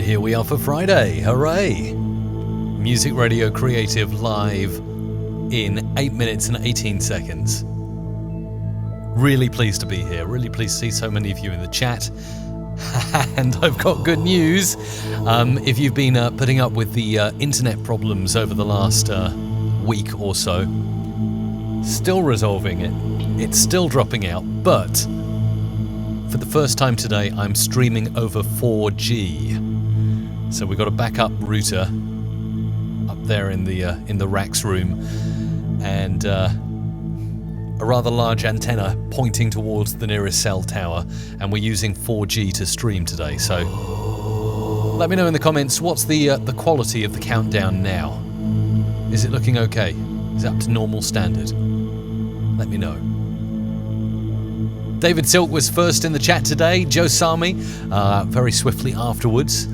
here we are for Friday. Hooray! Music Radio Creative live in 8 minutes and 18 seconds. Really pleased to be here. Really pleased to see so many of you in the chat. And I've got good news. If you've been putting up with the internet problems over the last week or so, still resolving it. It's still dropping out, but for the first time today, I'm streaming over 4G. So we've got a backup router up there in the racks room, and a rather large antenna pointing towards the nearest cell tower, and we're using 4G to stream today. So let me know in the comments, what's the quality of the countdown now? Is it looking okay? Is it up to normal standard? Let me know. David Silk was first in the chat today. Joe Sami very swiftly afterwards.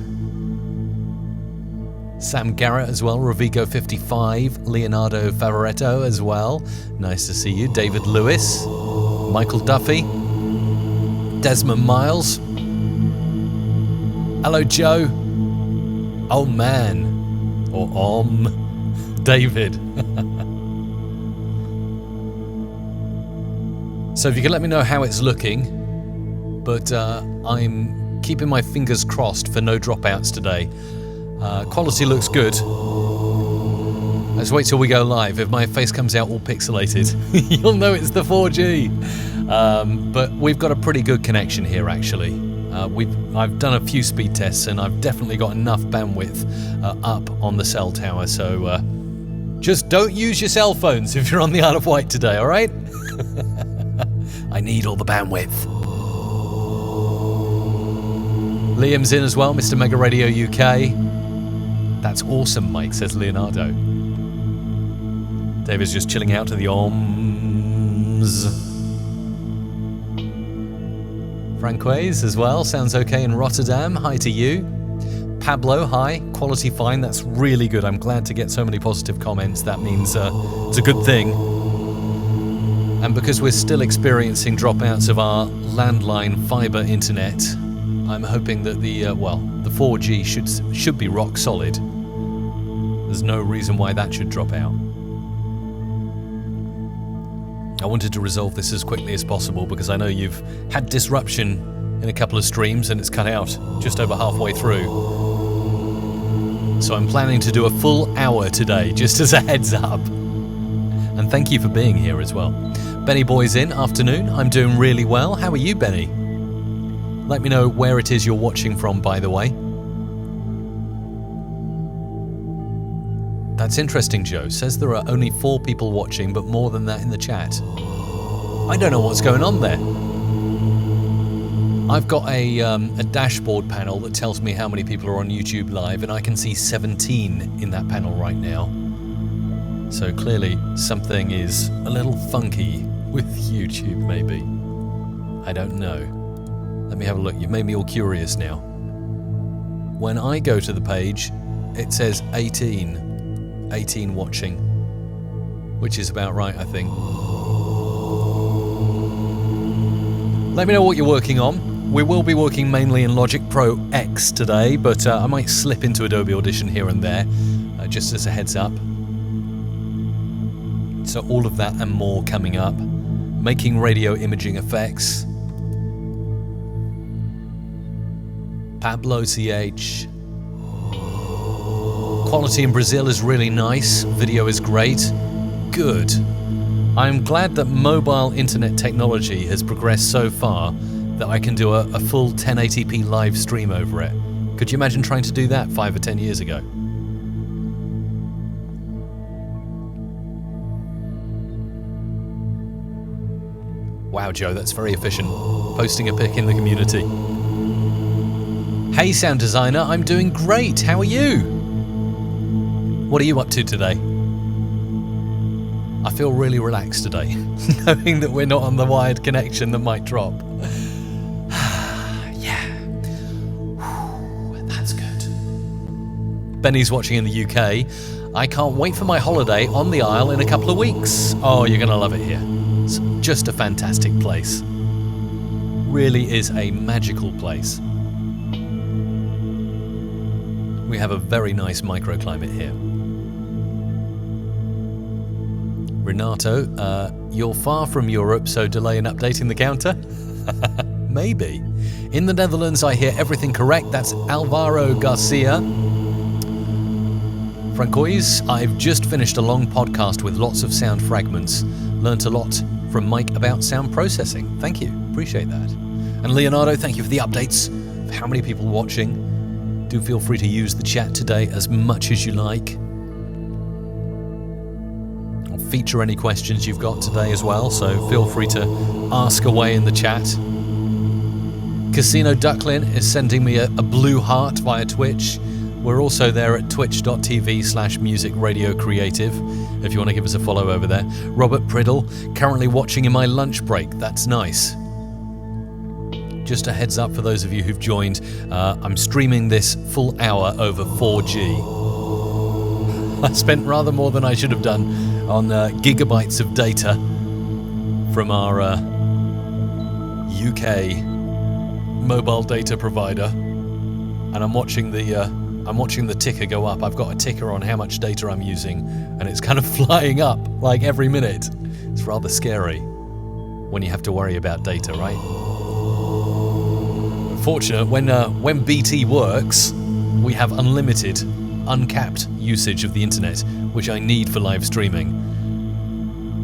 Sam Garrett as well. Rovigo55. Leonardo Favoretto as well. Nice to see you. David Lewis. Michael Duffy. Desmond Miles. Hello, Joe. Oh, man. Or David. So if you can let me know how it's looking, but I'm keeping my fingers crossed for no dropouts today. Quality looks good. Let's wait till we go live. If my face comes out all pixelated, you'll know it's the 4G. But we've got a pretty good connection here, actually. I've done a few speed tests, and I've definitely got enough bandwidth up on the cell tower. So just don't use your cell phones if you're on the Isle of Wight today, all right? I need all the bandwidth. Liam's in as well, Mr. Mega Radio UK. That's awesome, Mike, says Leonardo. David's just chilling out to the ohms. Francoise as well, sounds okay in Rotterdam. Hi to you. Pablo, hi. Quality fine, that's really good. I'm glad to get so many positive comments. That means it's a good thing. And because we're still experiencing dropouts of our landline fiber internet, I'm hoping that the 4G should be rock solid. There's no reason why that should drop out. I wanted to resolve this as quickly as possible because I know you've had disruption in a couple of streams and it's cut out just over halfway through. So I'm planning to do a full hour today, just as a heads up. And thank you for being here as well. Benny Boy's in, afternoon. I'm doing really well. How are you, Benny? Let me know where it is you're watching from, by the way. That's interesting, Joe. Says there are only 4 people watching, but more than that in the chat. I don't know what's going on there. I've got a dashboard panel that tells me how many people are on YouTube Live, and I can see 17 in that panel right now. So clearly something is a little funky with YouTube, maybe. I don't know. Let me have a look. You've made me all curious now. When I go to the page, it says 18 watching, which is about right, I think. Let me know what you're working on. We will be working mainly in Logic Pro X today, but I might slip into Adobe Audition here and there, just as a heads up. So all of that and more coming up. Making radio imaging effects. Pablo CH. Quality in Brazil is really nice. Video is great. Good. I'm glad that mobile internet technology has progressed so far that I can do a full 1080p live stream over it. Could you imagine trying to do that 5 or 10 years ago? Wow, Joe, that's very efficient. Posting a pic in the community. Hey, sound designer, I'm doing great. How are you? What are you up to today? I feel really relaxed today, knowing that we're not on the wired connection that might drop. Yeah. That's good. Benny's watching in the UK. I can't wait for my holiday on the Isle in a couple of weeks. Oh, you're going to love it here. It's just a fantastic place. Really is a magical place. We have a very nice microclimate here. Renato, you're far from Europe, so delay in updating the counter? Maybe. In the Netherlands, I hear everything correct. That's Alvaro Garcia. Francois, I've just finished a long podcast with lots of sound fragments. Learnt a lot from Mike about sound processing. Thank you. Appreciate that. And Leonardo, thank you for the updates. For how many people watching? Do feel free to use the chat today as much as you like. I'll feature any questions you've got today as well, so feel free to ask away in the chat. Casino Ducklin is sending me a blue heart via Twitch. We're also there at twitch.tv/musicradiocreative if you want to give us a follow over there. Robert Priddle, currently watching in my lunch break. That's nice. Just a heads up for those of you who've joined, I'm streaming this full hour over 4G. I spent rather more than I should have done on gigabytes of data from our UK mobile data provider, and I'm watching the ticker go up. I've got a ticker on how much data I'm using, and it's kind of flying up like every minute. It's rather scary when you have to worry about data, right? Fortunate, when BT works, we have unlimited, uncapped usage of the internet, which I need for live streaming.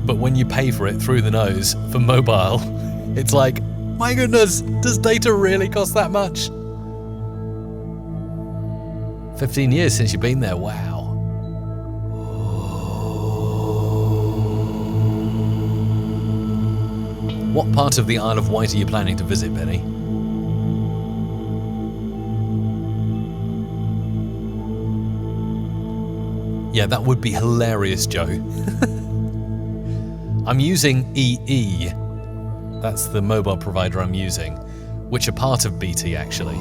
But when you pay for it through the nose for mobile, it's like, my goodness, does data really cost that much? 15 years since you've been there, wow. What part of the Isle of Wight are you planning to visit, Benny? Yeah, that would be hilarious, Joe. I'm using EE. That's the mobile provider I'm using, which are part of BT, actually.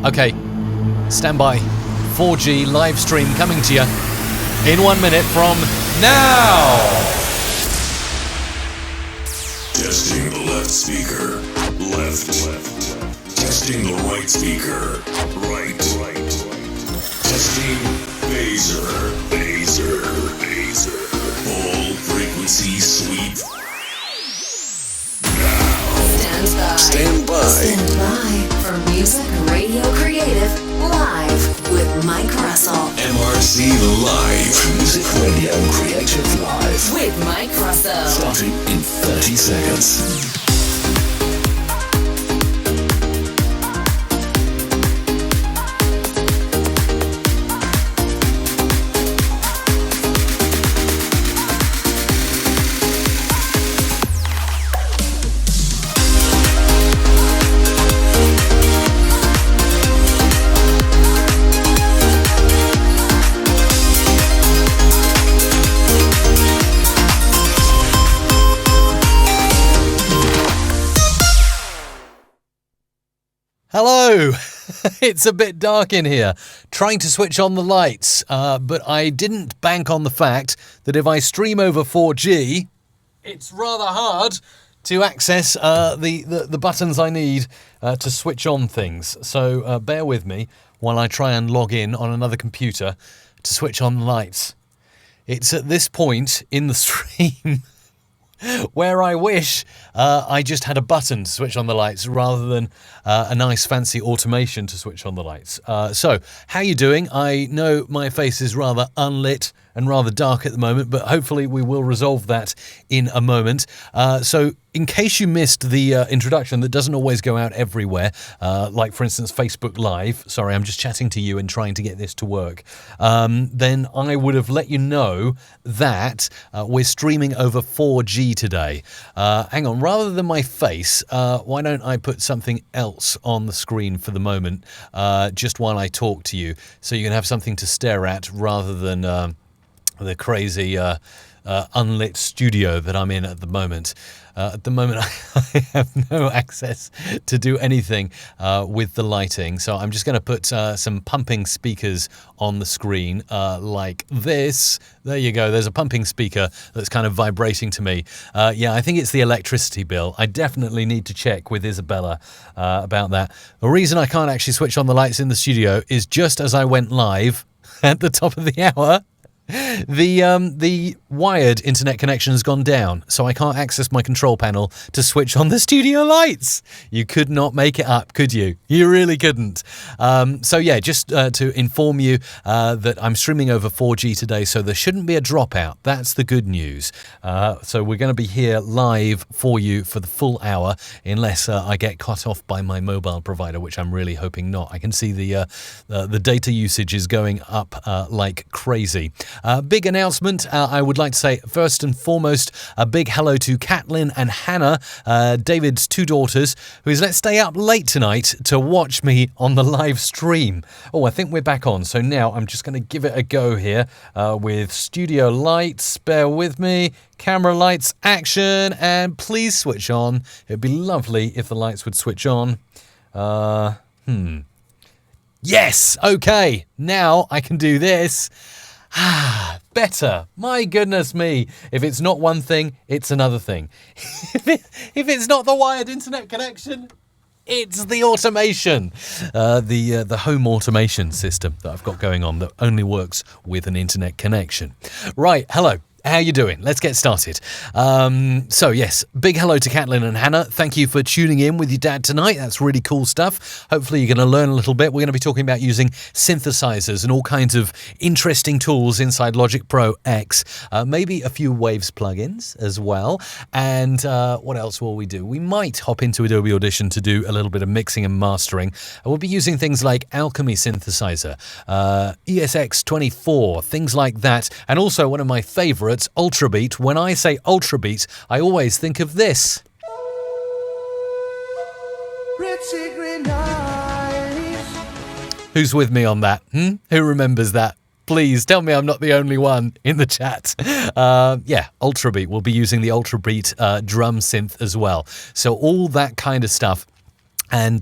Okay, stand by. 4G live stream coming to you in 1 minute from now. Testing the left speaker. Left. Testing the right speaker. Right. Testing phaser. Full frequency sweep. Stand by for Music Radio Creative Live with Mike Russell. MRC Live. Music Radio Creative Live. With Mike Russell. Starting in 30 seconds. Hello! It's a bit dark in here. Trying to switch on the lights, but I didn't bank on the fact that if I stream over 4G, it's rather hard to access the buttons I need to switch on things. So bear with me while I try and log in on another computer to switch on the lights. It's at this point in the stream where I wish I just had a button to switch on the lights rather than a nice fancy automation to switch on the lights. So, how you doing? I know my face is rather unlit and rather dark at the moment, but hopefully we will resolve that in a moment. So, in case you missed the introduction that doesn't always go out everywhere, like for instance Facebook Live, sorry, I'm just chatting to you and trying to get this to work, then I would have let you know that we're streaming over 4G today. Hang on, rather than my face, why don't I put something else on the screen for the moment, just while I talk to you, so you can have something to stare at rather than the crazy unlit studio that I'm in at the moment. At the moment, I have no access to do anything with the lighting. So I'm just going to put some pumping speakers on the screen like this. There you go. There's a pumping speaker that's kind of vibrating to me. Yeah, I think it's the electricity bill. I definitely need to check with Isabella about that. The reason I can't actually switch on the lights in the studio is just as I went live at the top of the hour, the wired internet connection has gone down, so I can't access my control panel to switch on the studio lights. You could not make it up, could you? You really couldn't. So yeah, just to inform you that I'm streaming over 4G today, so there shouldn't be a dropout. That's the good news. So we're going to be here live for you for the full hour, unless I get cut off by my mobile provider, which I'm really hoping not. I can see the data usage is going up like crazy. Big announcement, I would like to say first and foremost a big hello to Caitlin and Hannah, David's two daughters, who's let's stay up late tonight to watch me on the live stream. Oh, I think we're back on, so now I'm just going to give it a go here with studio lights. Bear with me. Camera lights, action, and please switch on. It'd be lovely if the lights would switch on. Yes, okay, now I can do this. Better. My goodness me. If it's not one thing, it's another thing. If it's not the wired internet connection, it's the automation. The home automation system that I've got going on that only works with an internet connection. Right, hello. How you doing? Let's get started. So yes, big hello to Caitlin and Hannah. Thank you for tuning in with your dad tonight. That's really cool stuff. Hopefully you're going to learn a little bit. We're going to be talking about using synthesizers and all kinds of interesting tools inside Logic Pro X. Maybe a few Waves plugins as well. And what else will we do? We might hop into Adobe Audition to do a little bit of mixing and mastering. We'll be using things like Alchemy synthesizer, ES2 things like that. And also one of my favorites, Ultrabeat. When I say Ultrabeat, I always think of this. Who's with me on that? Who remembers that? Please tell me I'm not the only one in the chat. Yeah, Ultrabeat. We'll be using the Ultrabeat drum synth as well. So all that kind of stuff. And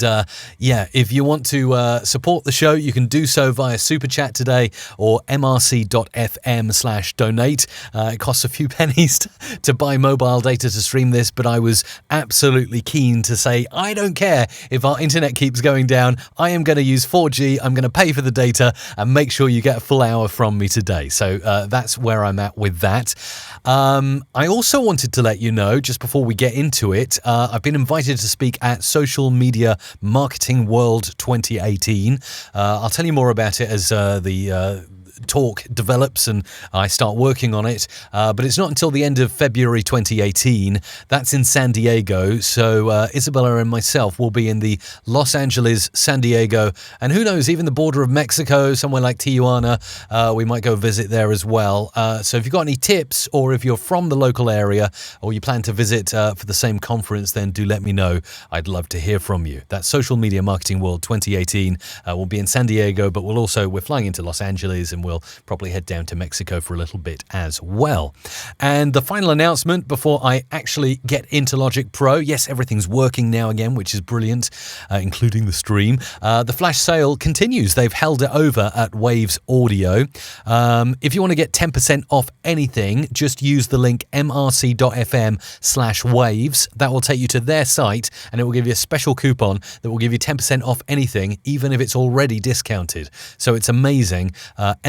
yeah, if you want to support the show, you can do so via Super Chat today or mrc.fm/donate. It costs a few pennies to buy mobile data to stream this, but I was absolutely keen to say, I don't care if our internet keeps going down. I am going to use 4G. I'm going to pay for the data and make sure you get a full hour from me today. So that's where I'm at with that. I also wanted to let you know, just before we get into it, I've been invited to speak at Social Media Marketing World 2018. I'll tell you more about it as the talk develops and I start working on it, but it's not until the end of February 2018. That's in San Diego, so Isabella and myself will be in the Los Angeles, San Diego, and who knows, even the border of Mexico, somewhere like Tijuana. We might go visit there as well. So if you've got any tips, or if you're from the local area, or you plan to visit for the same conference, then do let me know. I'd love to hear from you. That's Social Media Marketing World 2018. We'll be in San Diego, but we're flying into Los Angeles, and we'll probably head down to Mexico for a little bit as well. And the final announcement before I actually get into Logic Pro, yes, everything's working now again, which is brilliant, including the stream. The flash sale continues. They've held it over at Waves Audio. If you want to get 10% off anything, just use the link mrc.fm/waves. That will take you to their site, and it will give you a special coupon that will give you 10% off anything, even if it's already discounted. So it's amazing.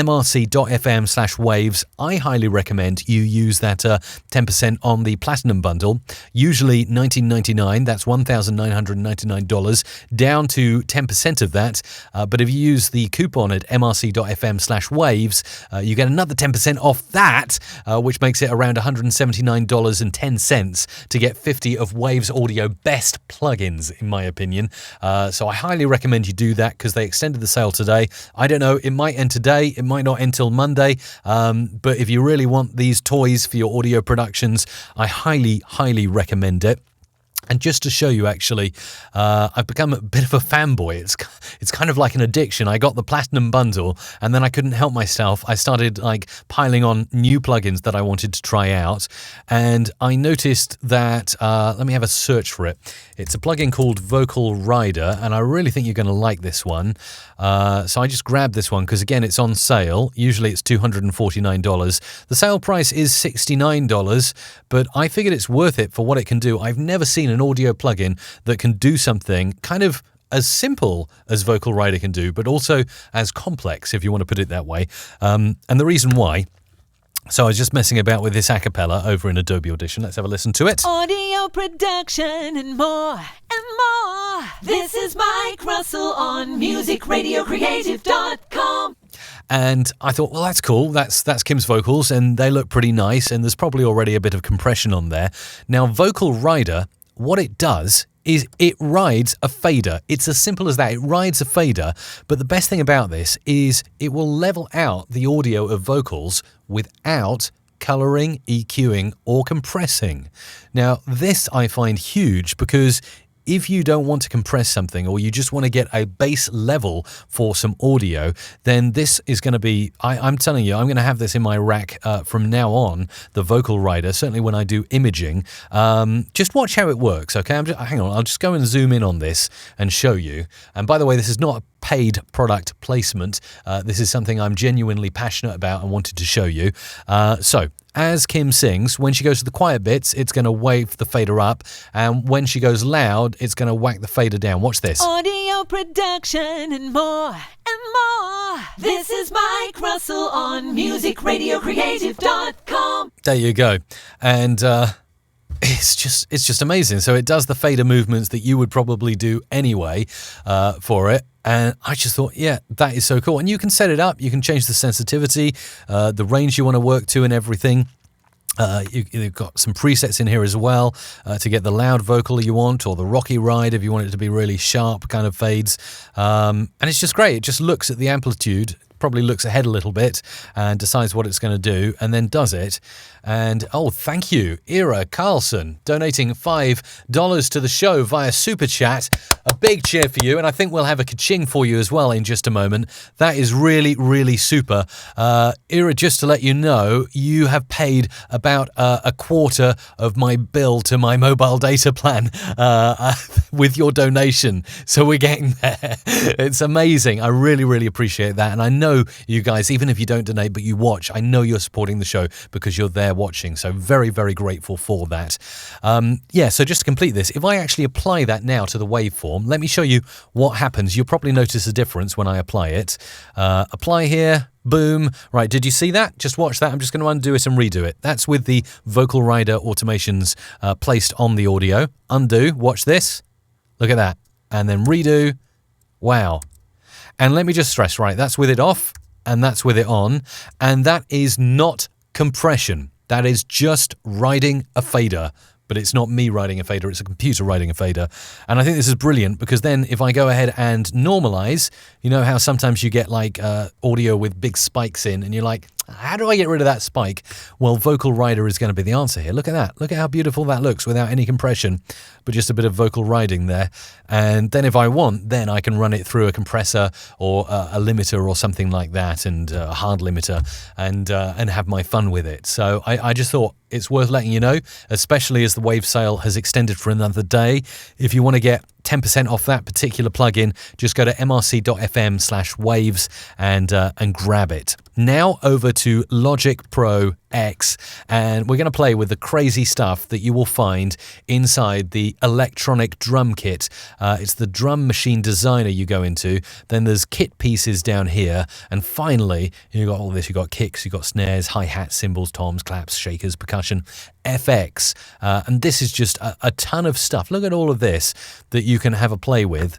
mrc.fm/waves. I highly recommend you use that 10% on the Platinum bundle. Usually $19.99, that's $1,999, down to 10% of that. But if you use the coupon at mrc.fm/waves, you get another 10% off that, which makes it around $179.10 to get 50 of Waves Audio best plugins, in my opinion. So I highly recommend you do that, because they extended the sale today. I don't know, it might end today, it might not end till Monday, but if you really want these toys for your audio productions, I highly recommend it. And just to show you, actually, I've become a bit of a fanboy. It's kind of like an addiction. I got the Platinum bundle, and then I couldn't help myself. I started like piling on new plugins that I wanted to try out, and I noticed that. Let me have a search for it. It's a plugin called Vocal Rider, and I really think you're going to like this one. So I just grabbed this one because, again, it's on sale. Usually it's $249. The sale price is $69, but I figured it's worth it for what it can do. I've never seen an audio plugin that can do something kind of as simple as Vocal Rider can do, but also as complex, if you want to put it that way. And the reason why, so I was just messing about with this a cappella over in Adobe Audition. Let's have a listen to it. Audio production and more. This is Mike Russell on musicradiocreative.com. And I thought, well, that's cool. That's Kim's vocals, and they look pretty nice, and there's probably already a bit of compression on there. Now, Vocal Rider, what it does is it rides a fader. It's as simple as that. It rides a fader, but the best thing about this is it will level out the audio of vocals without coloring, EQing, or compressing. Now, this I find huge because if you don't want to compress something or you just want to get a base level for some audio, then this is going to be, I'm telling you, I'm going to have this in my rack from now on, the Vocal Rider, certainly when I do imaging. Just watch how it works, okay? Hang on, I'll just go and zoom in on this and show you. And by the way, this is not a paid product placement. This is something I'm genuinely passionate about and wanted to show you. So, as Kim sings, when she goes to the quiet bits, it's going to wave the fader up, and when she goes loud, it's going to whack the fader down. Watch this. Audio production and more. This is Mike Russell on musicradiocreative.com. There you go. And it's just amazing. So it does the fader movements that you would probably do anyway for it. And I just thought, yeah, that is so cool. And you can set it up. You can change the sensitivity, the range you want to work to and everything. You've got some presets in here as well to get the loud vocal you want, or the rocky ride if you want it to be really sharp kind of fades. And it's just great. It just looks at the amplitude, probably looks ahead a little bit and decides what it's going to do and then does it. And, oh, thank you, Ira Carlson, donating $5 to the show via Super Chat. A big cheer for you, and I think we'll have a ka-ching for you as well in just a moment. That is really, really super. Ira, just to let you know, you have paid about a quarter of my bill to my mobile data plan with your donation. So we're getting there. It's amazing. I really, really appreciate that. And I know you guys, even if you don't donate, but you watch, I know you're supporting the show because you're there watching. So very, very grateful for that. Yeah, so just to complete this, if I actually apply that now to the waveform, let me show you what happens. You'll probably notice a difference when I apply it. Apply here. Boom. Right, did you see that? Just watch that. I'm just going to undo it and redo it. That's with the Vocal Rider automations placed on the audio. Undo. Watch this. Look at that. And then redo. Wow. And let me just stress, right, that's with it off and that's with it on. And that is not compression. That is just riding a fader. But it's not me riding a fader, it's a computer riding a fader. And I think this is brilliant because then if I go ahead and normalize, you know how sometimes you get like audio with big spikes in and you're like, how do I get rid of that spike? Well, Vocal Rider is going to be the answer here. Look at that. Look at how beautiful that looks without any compression, but just a bit of vocal riding there. And then if I want, then I can run it through a compressor or a limiter or something like that, and a hard limiter, and have my fun with it. So I just thought it's worth letting you know, especially as the Wave sale has extended for another day. If you want to get 10% off that particular plugin, just go to mrc.fm/waves and grab it. Now over to Logic Pro X, and we're going to play with the crazy stuff that you will find inside the electronic drum kit. It's the drum machine designer you go into, then there's kit pieces down here, and finally you've got all this. You've got kicks, you've got snares, hi-hats, cymbals, toms, claps, shakers, percussion, FX, and this is just a ton of stuff. Look at all of this that you can have a play with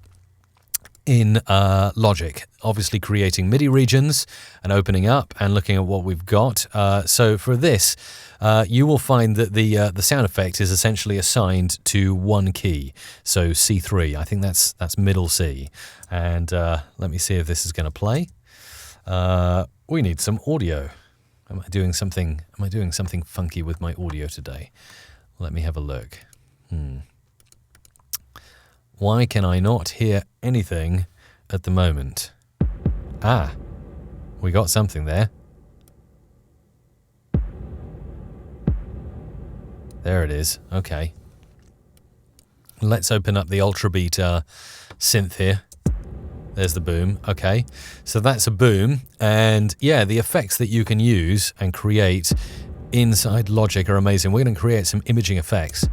in Logic, obviously creating MIDI regions and opening up and looking at what we've got. So for this, you will find that the sound effect is essentially assigned to one key, so C3. I think that's middle C. And let me see if this is going to play. We need some audio. Am I doing something funky with my audio today? Let me have a look. Why can I not hear anything at the moment? Ah, we got something there. There it is. Okay. Let's open up the Ultrabeat synth here. There's the boom. Okay. So that's a boom. And yeah, the effects that you can use and create inside Logic are amazing. We're going to create some imaging effects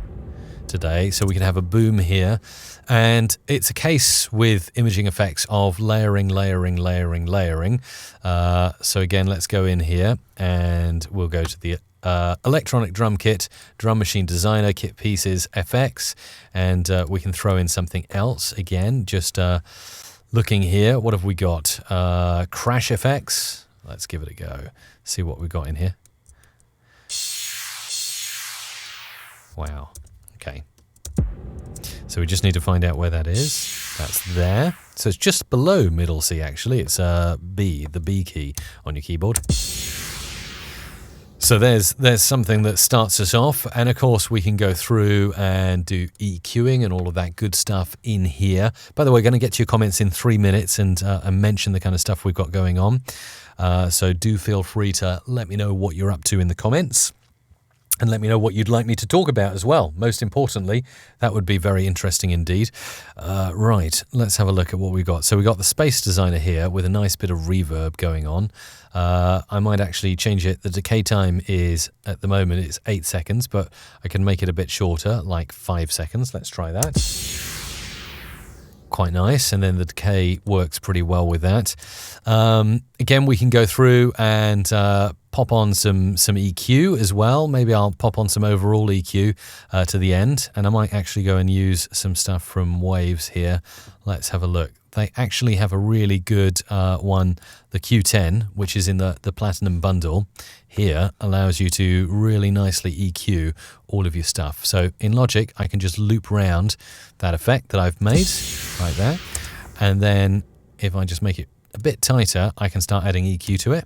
today. So we can have a boom here. And it's a case with imaging effects of layering. So again, let's go in here and we'll go to the electronic drum kit, drum machine designer, kit pieces, FX, and we can throw in something else again. Just looking here, what have we got? Crash effects. Let's give it a go. See what we've got in here. Wow. Okay. So we just need to find out where that is. That's there. So it's just below middle C actually. It's B, the B key on your keyboard. So there's something that starts us off, and of course we can go through and do EQing and all of that good stuff in here. By the way, we're going to get to your comments in 3 minutes and mention the kind of stuff we've got going on. So do feel free to let me know what you're up to in the comments. And let me know what you'd like me to talk about as well. Most importantly, that would be very interesting indeed. Right, let's have a look at what we've got. So we've got the Space Designer here with a nice bit of reverb going on. I might actually change it. The decay time is, at the moment, it's 8 seconds, but I can make it a bit shorter, like 5 seconds. Let's try that. Quite nice, and then the decay works pretty well with that. Again, we can go through and pop on some EQ as well. Maybe I'll pop on some overall EQ to the end, and I might actually go and use some stuff from Waves here. Let's have a look. They actually have a really good one, the Q10, which is in the Platinum bundle here, allows you to really nicely EQ all of your stuff. So in Logic, I can just loop round that effect that I've made right there. And then if I just make it a bit tighter, I can start adding EQ to it.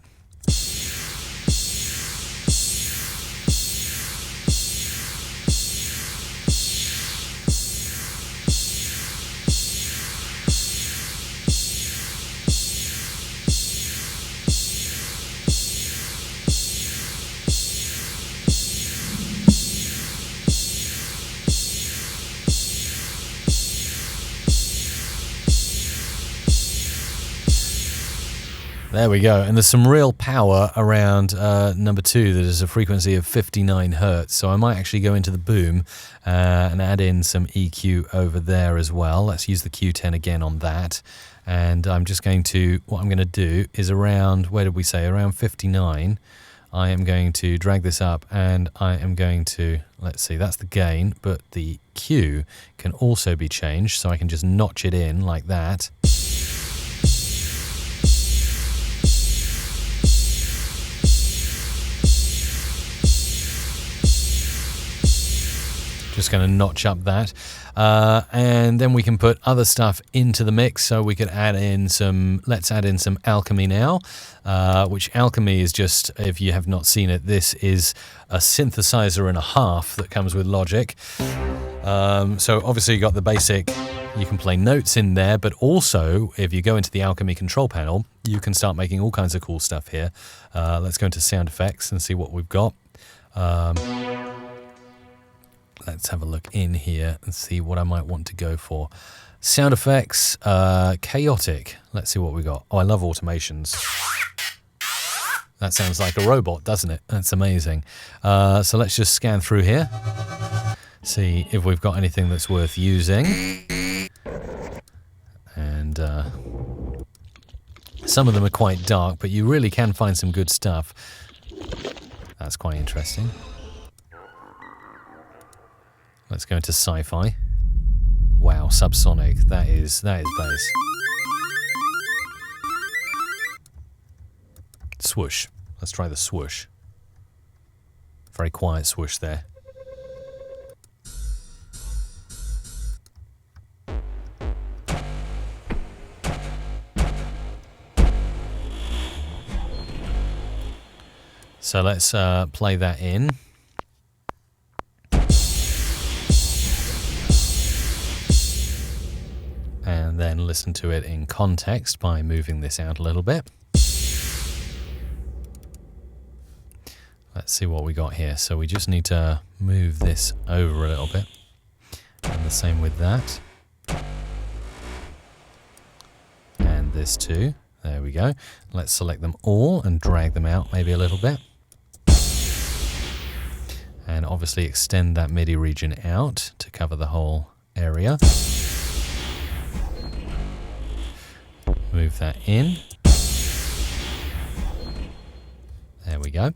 There we go, and there's some real power around number 2 that is a frequency of 59 Hertz, so I might actually go into the boom and add in some EQ over there as well. Let's use the Q10 again on that, and I'm just going to, what I'm going to do is around, where did we say, around 59, I am going to drag this up and I am going to, let's see, that's the gain, but the Q can also be changed, so I can just notch it in like that. Just going to notch up that, and then we can put other stuff into the mix. So we could add in some, let's add in some Alchemy now, which Alchemy is just, if you have not seen it, this is a synthesizer and a half that comes with Logic. So obviously you got the basic, you can play notes in there, but also if you go into the Alchemy control panel, you can start making all kinds of cool stuff here. Let's go into sound effects and see what we've got. Let's have a look in here and see what I might want to go for. Sound effects, chaotic. Let's see what we got. Oh, I love automations. That sounds like a robot, doesn't it? That's amazing. So let's just scan through here. See if we've got anything that's worth using. And some of them are quite dark, but you really can find some good stuff. That's quite interesting. Let's go into sci-fi. Wow, subsonic. That is bass. Swoosh. Let's try the swoosh. Very quiet swoosh there. So let's play that in. listen to it in context by moving this out a little bit. Let's see what we got here. So we just need to move this over a little bit. And the same with that. And this too. There we go. Let's select them all and drag them out maybe a little bit. And obviously extend that MIDI region out to cover the whole area. Move that in. There we go.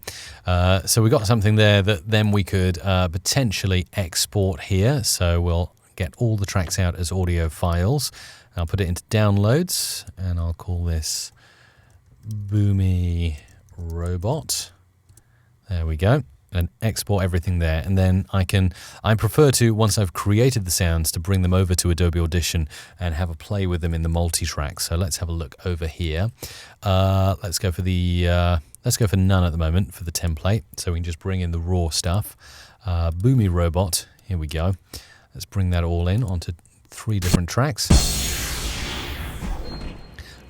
So we got something there that then we could potentially export here. So we'll get all the tracks out as audio files. I'll put it into downloads and I'll call this Boomy Robot. There we go. And export everything there. And then I prefer to, once I've created the sounds, to bring them over to Adobe Audition and have a play with them in the multi-track. So let's have a look over here. Let's go for none at the moment for the template. So we can just bring in the raw stuff. Boomy Robot, here we go. Let's bring that all in onto 3 different tracks.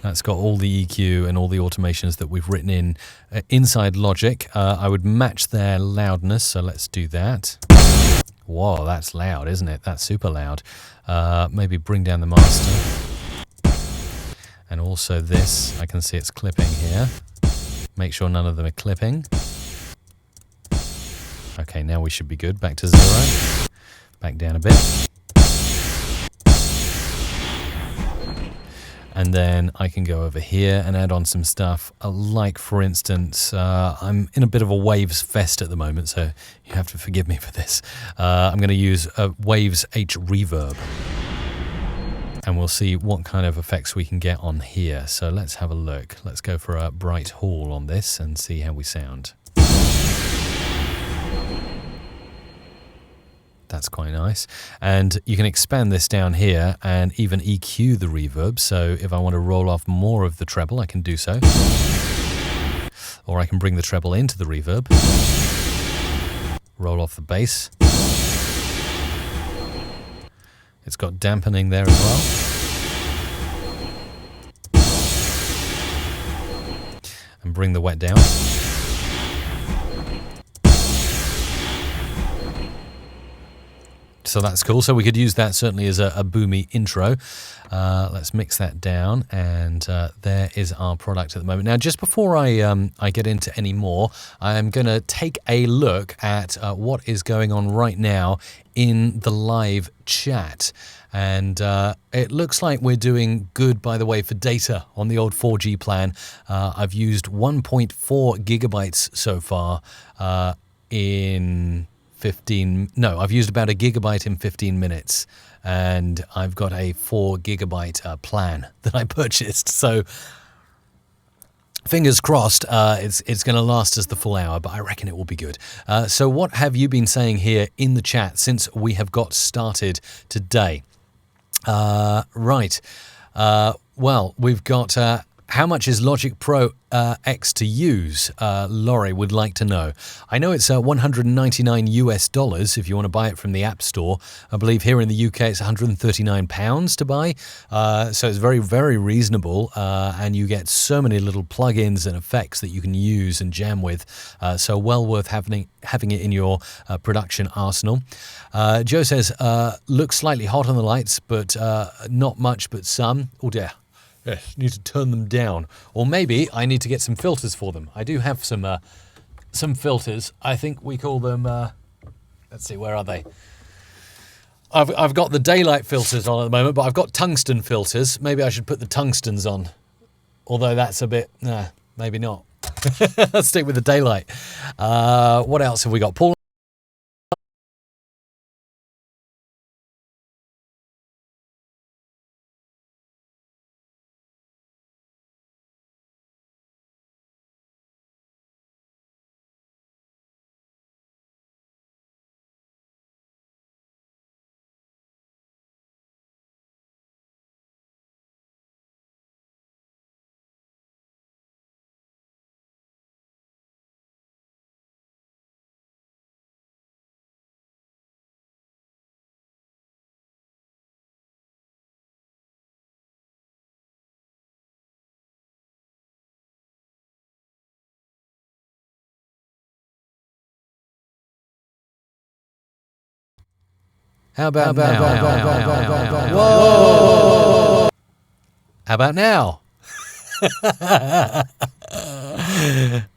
That's got all the EQ and all the automations that we've written in inside Logic. I would match their loudness, so let's do that. Whoa, that's loud, isn't it? That's super loud. Maybe bring down the master. And also this, I can see it's clipping here. Make sure none of them are clipping. Okay, now we should be good. Back to 0. Back down a bit. And then I can go over here and add on some stuff, like, for instance, I'm in a bit of a Waves fest at the moment, so you have to forgive me for this. I'm going to use a Waves H reverb. And we'll see what kind of effects we can get on here. So let's have a look. Let's go for a bright hall on this and see how we sound. That's quite nice. And you can expand this down here and even EQ the reverb. So if I want to roll off more of the treble, I can do so. Or I can bring the treble into the reverb. Roll off the bass. It's got dampening there as well. And bring the wet down. So that's cool. So we could use that certainly as a boomy intro. Let's mix that down, and there is our product at the moment. Now, just before I get into any more, I am going to take a look at what is going on right now in the live chat. And it looks like we're doing good, by the way, for data on the old 4G plan. I've used 1.4 gigabytes so far I've used about a gigabyte in 15 minutes, and I've got a 4 gigabyte plan that I purchased. So fingers crossed, it's going to last us the full hour, but I reckon it will be good. So what have you been saying here in the chat since we have got started today? Right. Well, we've got how much is Logic Pro X to use? Laurie would like to know. I know it's $199 US if you want to buy it from the App Store. I believe here in the UK it's £139 to buy. So it's very, very reasonable, and you get so many little plugins and effects that you can use and jam with. So well worth having it in your production arsenal. Joe says, looks slightly hot on the lights, but not much, but some. Oh dear. Yes, need to turn them down. Or maybe I need to get some filters for them. I do have some filters. I think we call them, let's see, where are they? I've got the daylight filters on at the moment, but I've got tungsten filters. Maybe I should put the tungstens on. Although that's a bit, maybe not. Let's stick with the daylight. What else have we got? Paul How about now? Whoa! How about now?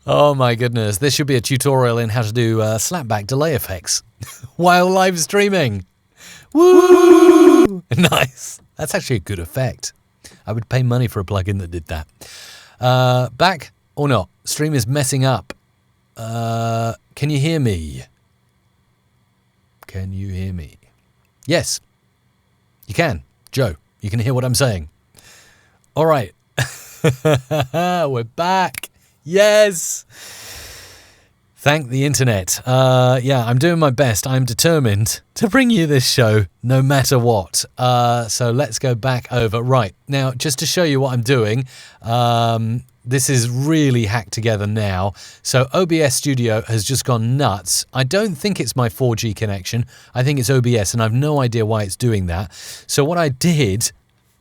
Oh my goodness, this should be a tutorial in how to do slapback delay effects while live streaming. Woo! Nice. That's actually a good effect. I would pay money for a plugin that did that. Back or not? Stream is messing up. Can you hear me? Can you hear me? Yes, you can. Joe, you can hear what I'm saying. All right. We're back. Yes. Thank the internet. Yeah, I'm doing my best. I'm determined to bring you this show no matter what. So let's go back over. Right. Now, just to show you what I'm doing, this is really hacked together now. So OBS Studio has just gone nuts. I don't think it's my 4G connection. I think it's OBS, and I've no idea why it's doing that. So what I did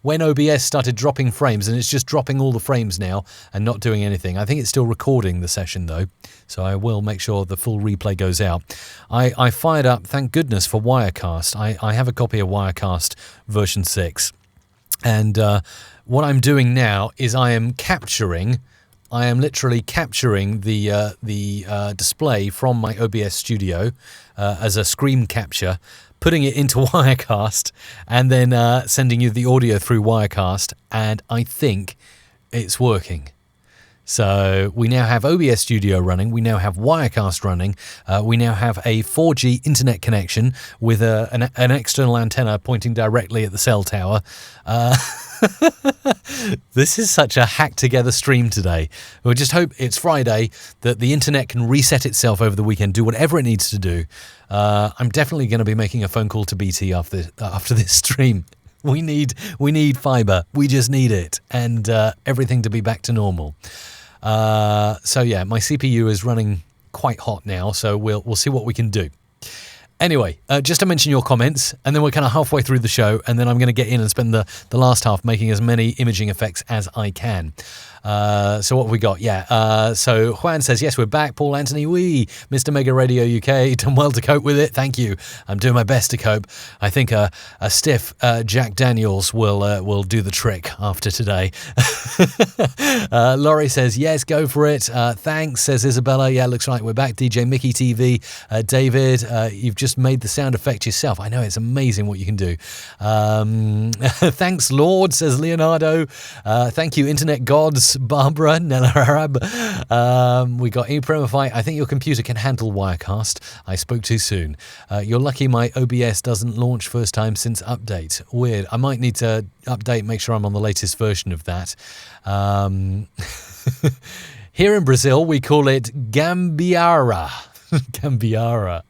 when OBS started dropping frames, and it's just dropping all the frames now and not doing anything. I think it's still recording the session though, so I will make sure the full replay goes out. I fired up, thank goodness, for Wirecast. I have a copy of Wirecast version 6. And what I'm doing now is I am literally capturing the display from my OBS Studio as a screen capture, putting it into Wirecast, and then sending you the audio through Wirecast, and I think it's working. So we now have OBS Studio running, we now have Wirecast running, we now have a 4G internet connection with an external antenna pointing directly at the cell tower. This is such a hacked together stream today. We'll just hope it's Friday, that the internet can reset itself over the weekend, do whatever it needs to do. I'm definitely going to be making a phone call to BT after this stream. We need fiber. We just need it, and everything to be back to normal. So yeah, my CPU is running quite hot now, so we'll see what we can do. Anyway, just to mention your comments, and then we're kind of halfway through the show, and then I'm going to get in and spend the last half making as many imaging effects as I can. So what have we got? Yeah. So Juan says, yes, we're back. Paul Anthony, Mr. Mega Radio UK, done well to cope with it. Thank you. I'm doing my best to cope. I think a stiff Jack Daniels will do the trick after today. Laurie says, yes, go for it. Thanks, says Isabella. Yeah, looks like we're back. DJ Mickey TV. David, you've just made the sound effect yourself. I know, it's amazing what you can do. Thanks, Lord, says Leonardo. Thank you, Internet Gods. Barbara, Nella Arab. We got ePrimify. I think your computer can handle Wirecast. I spoke too soon. You're lucky my OBS doesn't launch first time since update. Weird. I might need to update, make sure I'm on the latest version of that. Here in Brazil, we call it gambiarra. Gambiarra.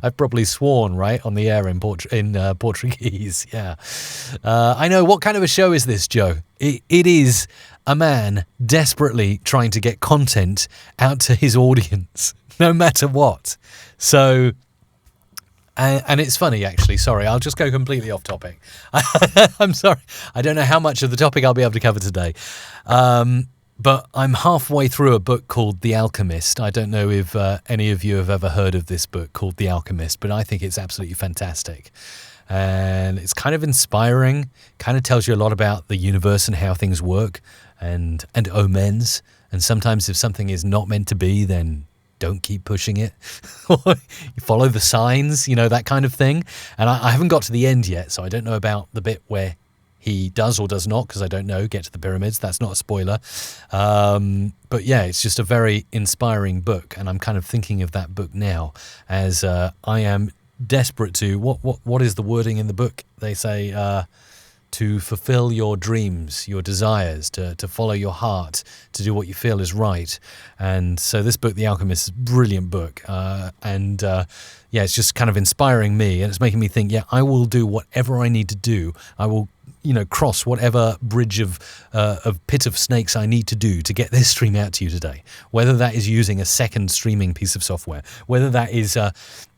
I've probably sworn right on the air in Portuguese. Yeah. I know. What kind of a show is this, Joe? It is a man desperately trying to get content out to his audience, no matter what. So, and it's funny, actually. Sorry, I'll just go completely off topic. I'm sorry. I don't know how much of the topic I'll be able to cover today. But I'm halfway through a book called The Alchemist. I don't know if any of you have ever heard of this book called The Alchemist, but I think it's absolutely fantastic. And it's kind of inspiring, kind of tells you a lot about the universe and how things work, and omens. And sometimes if something is not meant to be, then don't keep pushing it. You follow the signs, that kind of thing. And I haven't got to the end yet, so I don't know about the bit where he does or does not, because I don't know, get to the pyramids. That's not a spoiler. But yeah, it's just a very inspiring book. And I'm kind of thinking of that book now as I am desperate to, what is the wording in the book? They say to fulfill your dreams, your desires, to follow your heart, to do what you feel is right. And so this book, The Alchemist, is a brilliant book. And it's just kind of inspiring me, and it's making me think, yeah, I will do whatever I need to do. I will cross whatever bridge of pit of snakes I need to do to get this stream out to you today. Whether that is using a second streaming piece of software, whether that is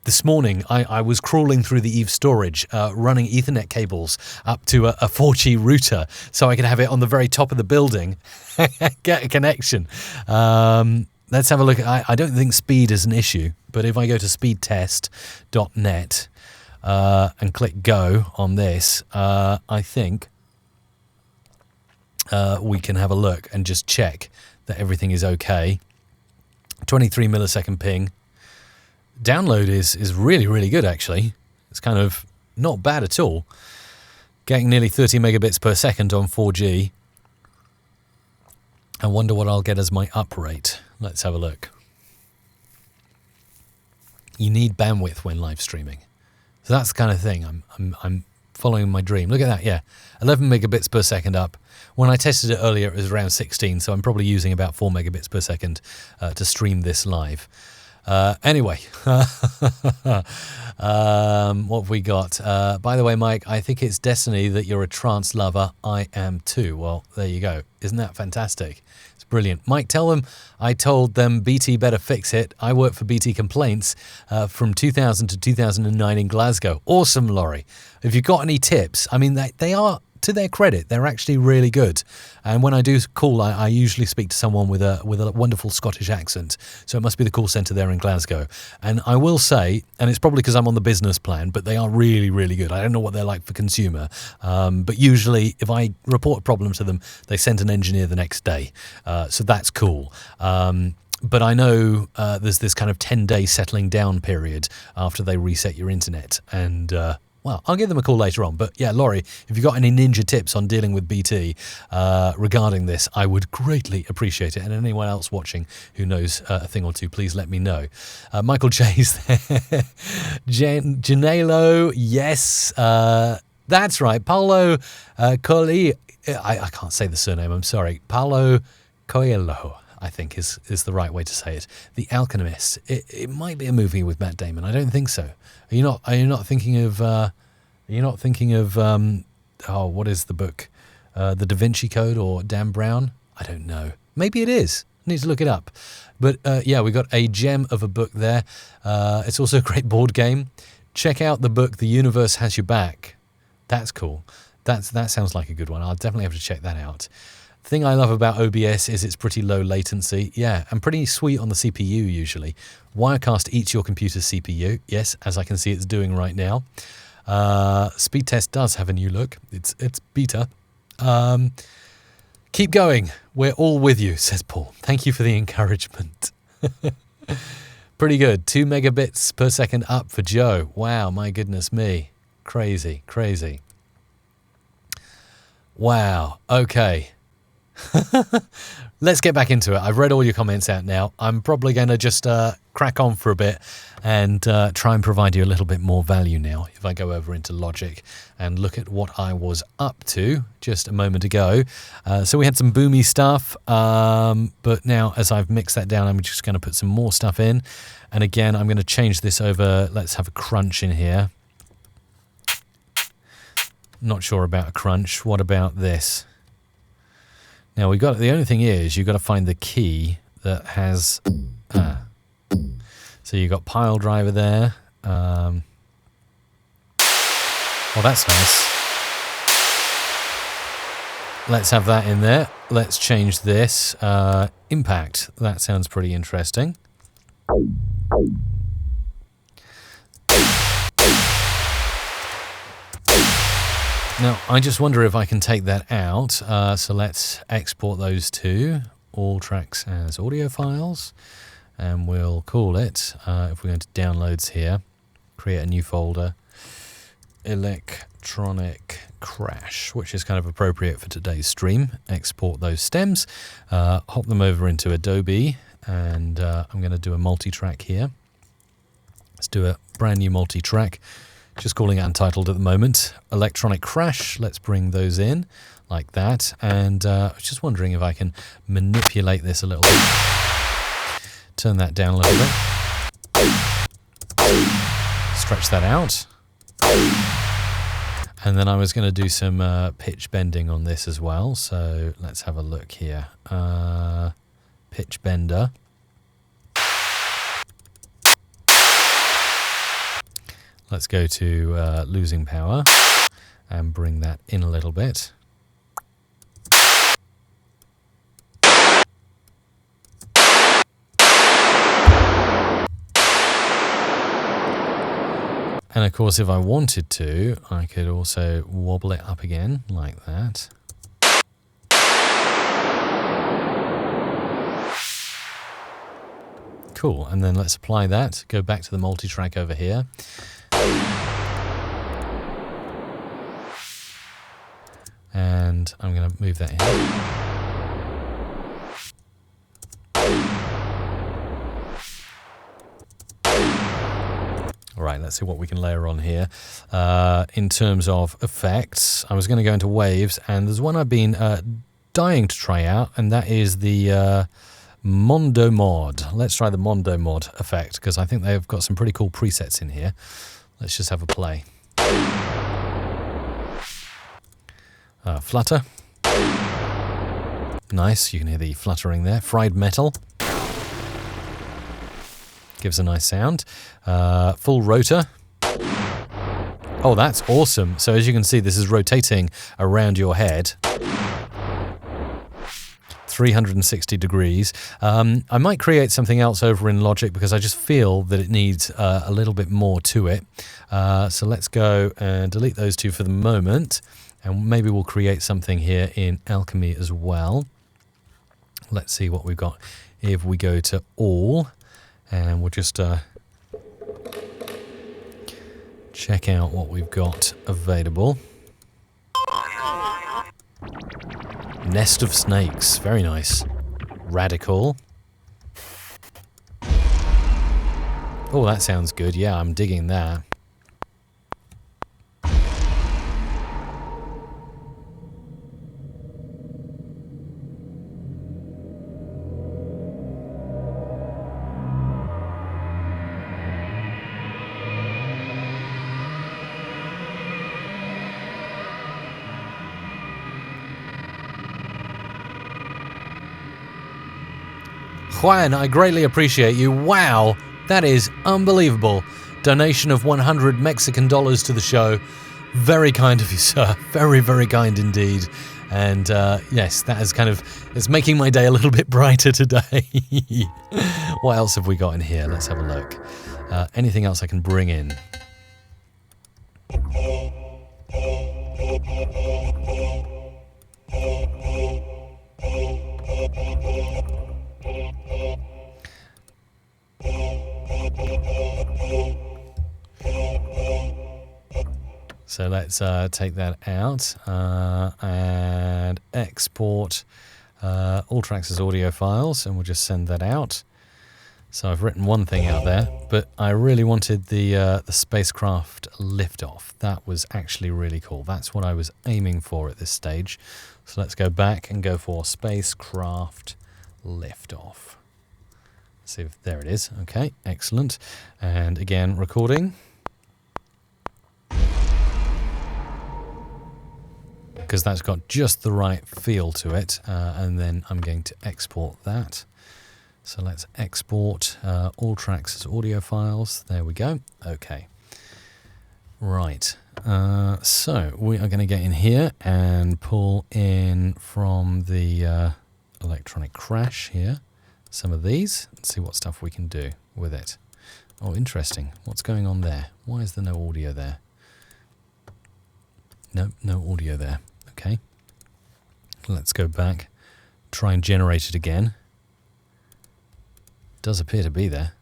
this morning I was crawling through the Eve storage, running Ethernet cables up to a 4G router so I could have it on the very top of the building, get a connection. Let's have a look. I don't think speed is an issue, but if I go to speedtest.net, and click go on this, I think we can have a look and just check that everything is okay. 23 millisecond ping. Download is really, really good, actually. It's kind of not bad at all. Getting nearly 30 megabits per second on 4G. I wonder what I'll get as my up rate. Let's have a look. You need bandwidth when live streaming. So that's the kind of thing. I'm following my dream. Look at that, yeah. 11 megabits per second up. When I tested it earlier, it was around 16, so I'm probably using about 4 megabits per second to stream this live. Anyway, what have we got? By the way, Mike, I think it's destiny that you're a trance lover. I am too. Well, there you go. Isn't that fantastic? It's brilliant. Mike, tell them I told them BT better fix it. I worked for BT Complaints from 2000 to 2009 in Glasgow. Awesome, Laurie. If you've got any tips, I mean, they are, to their credit, they're actually really good. And when I do call, I usually speak to someone with a wonderful Scottish accent. So it must be the call centre there in Glasgow. And I will say, and it's probably because I'm on the business plan, but they are really, really good. I don't know what they're like for consumer. But usually, if I report a problem to them, they send an engineer the next day. So that's cool. But I know there's this kind of 10-day settling down period after they reset your internet. And well, I'll give them a call later on. But yeah, Laurie, if you've got any ninja tips on dealing with BT regarding this, I would greatly appreciate it. And anyone else watching who knows a thing or two, please let me know. Michael J's there. Janelo, yes. That's right. Paolo Colli. I can't say the surname, I'm sorry. Paolo Coelho, I think is the right way to say it. The Alchemist. It might be a movie with Matt Damon. I don't think so. Are you not thinking of? Oh, what is the book? The Da Vinci Code or Dan Brown? I don't know. Maybe it is. I need to look it up. But yeah, we got a gem of a book there. It's also a great board game. Check out the book The Universe Has Your Back. That's cool. That sounds like a good one. I'll definitely have to check that out. The thing I love about OBS is it's pretty low latency. Yeah, and pretty sweet on the CPU usually. Wirecast eats your computer's CPU. Yes, as I can see it's doing right now. Speed test does have a new look. It's beta. Keep going. We're all with you, says Paul. Thank you for the encouragement. Pretty good. 2 megabits per second up for Joe. Wow, my goodness me. Crazy, crazy. Wow, okay. Let's get back into it. I've read all your comments out now. I'm probably going to just crack on for a bit and try and provide you a little bit more value now if I go over into Logic and look at what I was up to just a moment ago. So we had some boomy stuff, but now as I've mixed that down, I'm just going to put some more stuff in. And again, I'm going to change this over. Let's have a crunch in here. Not sure about a crunch. What about this? Now we got the only thing is you've got to find the key that has. So you got pile driver there. Well, that's nice. Let's have that in there. Let's change this. Impact. That sounds pretty interesting. Now, I just wonder if I can take that out. So let's export those two, all tracks as audio files. And we'll call it, if we go into downloads here, create a new folder, electronic crash, which is kind of appropriate for today's stream. Export those stems, hop them over into Adobe, and I'm going to do a multi-track here. Let's do a brand new multi-track. Just calling it untitled at the moment. Electronic crash. Let's bring those in like that. And I was just wondering if I can manipulate this a little bit. Turn that down a little bit. Stretch that out. And then I was going to do some pitch bending on this as well. So let's have a look here. Pitch bender. Let's go to losing power and bring that in a little bit. And of course, if I wanted to, I could also wobble it up again like that. Cool, and then let's apply that. Go back to the multi-track over here. And I'm going to move that in. All right, let's see what we can layer on here. In terms of effects, I was going to go into waves, and there's one I've been dying to try out, and that is the Mondo Mod. Let's try the Mondo Mod effect, because I think they've got some pretty cool presets in here. Let's just have a play. Flutter. Nice, you can hear the fluttering there. Fried metal. Gives a nice sound. Full rotor. Oh, that's awesome. So as you can see, this is rotating around your head. 360 degrees. I might create something else over in Logic because I just feel that it needs a little bit more to it. So let's go and delete those two for the moment. And maybe we'll create something here in Alchemy as well. Let's see what we've got. If we go to All, and we'll just check out what we've got available. Nest of Snakes, very nice. Radical. Oh, that sounds good. Yeah, I'm digging that. Juan, I greatly appreciate you. Wow, that is unbelievable. Donation of 100 Mexican dollars to the show. Very kind of you, sir. Very, very kind indeed. And yes, that is it's making my day a little bit brighter today. What else have we got in here? Let's have a look. Anything else I can bring in? So let's take that out and export all tracks as audio files, and we'll just send that out. So I've written one thing out there, but I really wanted the spacecraft liftoff. That was actually really cool. That's what I was aiming for at this stage. So let's go back and go for spacecraft liftoff. See if there it is. Okay, excellent. And again, recording. Because that's got just the right feel to it, and then I'm going to export that. So let's export all tracks as audio files. There we go. Okay. Right. So we are going to get in here and pull in from the electronic crash here some of these and see what stuff we can do with it. Oh, interesting. What's going on there? Why is there no audio there? No audio there. Okay. Let's go back, try and generate it again. Does appear to be there.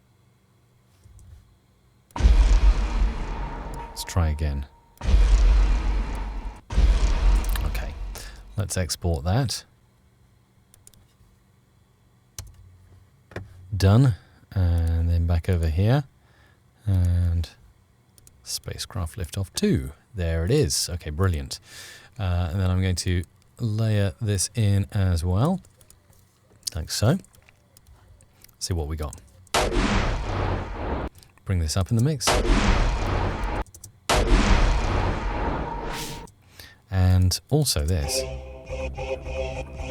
Let's try again. Okay. Let's export that. Done. And then back over here. And spacecraft liftoff 2. There it is. Okay, brilliant. And then I'm going to layer this in as well, like so. See what we got. Bring this up in the mix. And also this.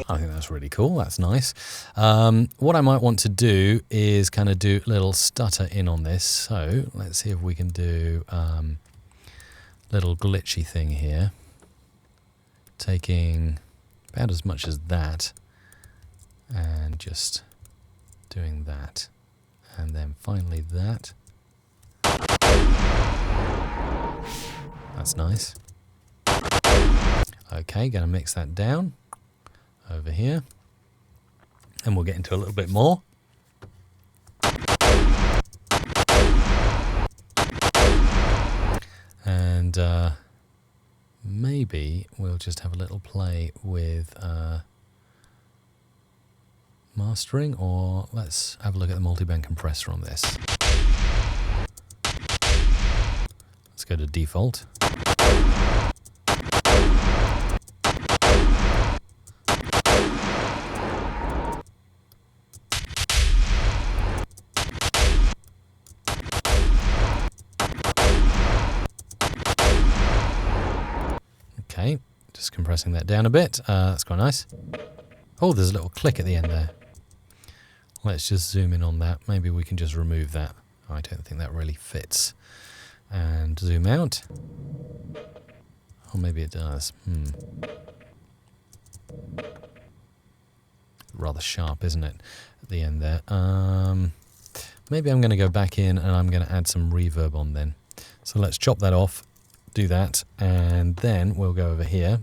I think that's really cool. That's nice. What I might want to do is kind of do a little stutter in on this. So let's see if we can do a little glitchy thing here. Taking about as much as that and just doing that. And then finally that. That's nice. Okay, going to mix that down over here. And we'll get into a little bit more. And maybe we'll just have a little play with mastering, or let's have a look at the multiband compressor on this. Let's go to default. Okay, just compressing that down a bit. That's quite nice. Oh, there's a little click at the end there. Let's just zoom in on that. Maybe we can just remove that. I don't think that really fits. And zoom out. Or maybe it does. Rather sharp, isn't it? At the end there. Maybe I'm going to go back in and I'm going to add some reverb on then. So let's chop that off. Do that, and then we'll go over here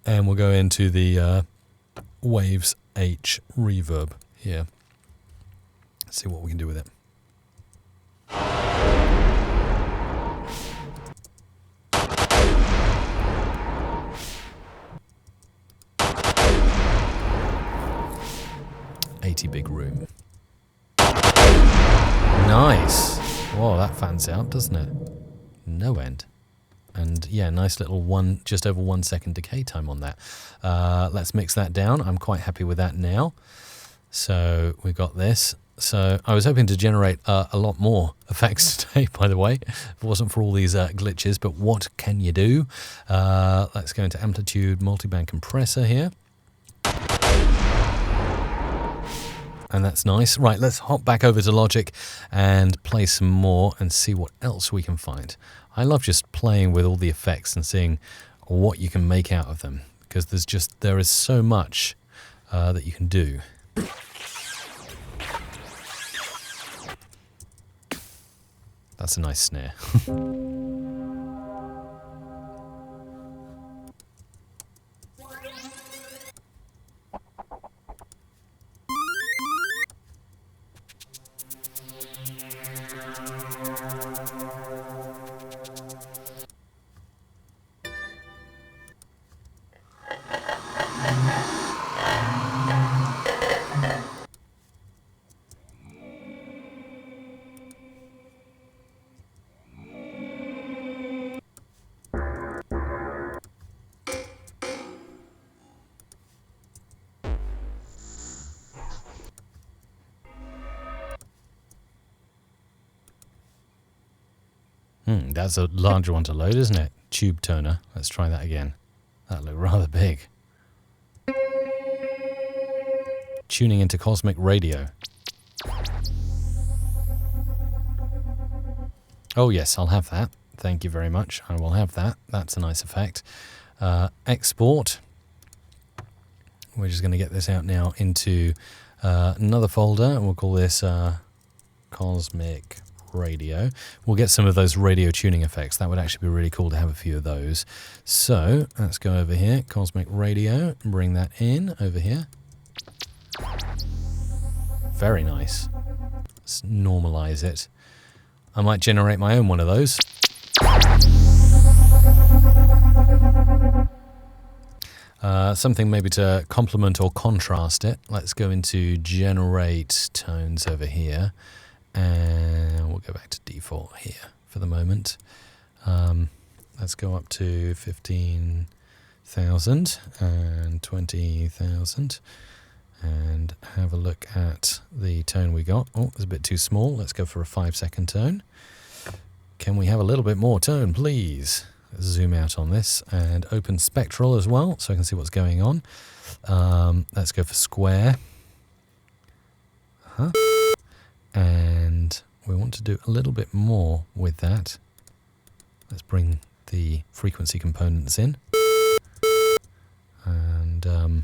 and we'll go into the Waves H reverb here. Let's see what we can do with it. Big room. Nice. Whoa, that fans out, doesn't it? No end. And yeah, nice little just over 1 second decay time on that. Let's mix that down. I'm quite happy with that now. So we got this. So I was hoping to generate a lot more effects today, by the way, if it wasn't for all these glitches. But what can you do? Let's go into amplitude multiband compressor here. And that's nice. Right, let's hop back over to Logic and play some more and see what else we can find. I love just playing with all the effects and seeing what you can make out of them, because there is so much that you can do. That's a nice snare. That's a larger one to load, isn't it? Tube toner. Let's try that again. That looked rather big. Tuning into cosmic radio. Oh yes, I'll have that. Thank you very much. I will have that. That's a nice effect. Export. We're just going to get this out now into another folder, and we'll call this Cosmic Radio. We'll get some of those radio tuning effects. That would actually be really cool to have a few of those. So let's go over here, Cosmic Radio, and bring that in over here. Very nice. Let's normalize it. I might generate my own one of those. Something maybe to complement or contrast it. Let's go into generate tones over here. And we'll go back to default here for the moment. Let's go up to 15,000 and 20,000 and have a look at the tone we got. Oh, it's a bit too small. Let's go for a 5-second tone. Can we have a little bit more tone, please? Let's zoom out on this and open spectral as well so I can see what's going on. Let's go for square. And we want to do a little bit more with that. Let's bring the frequency components in. And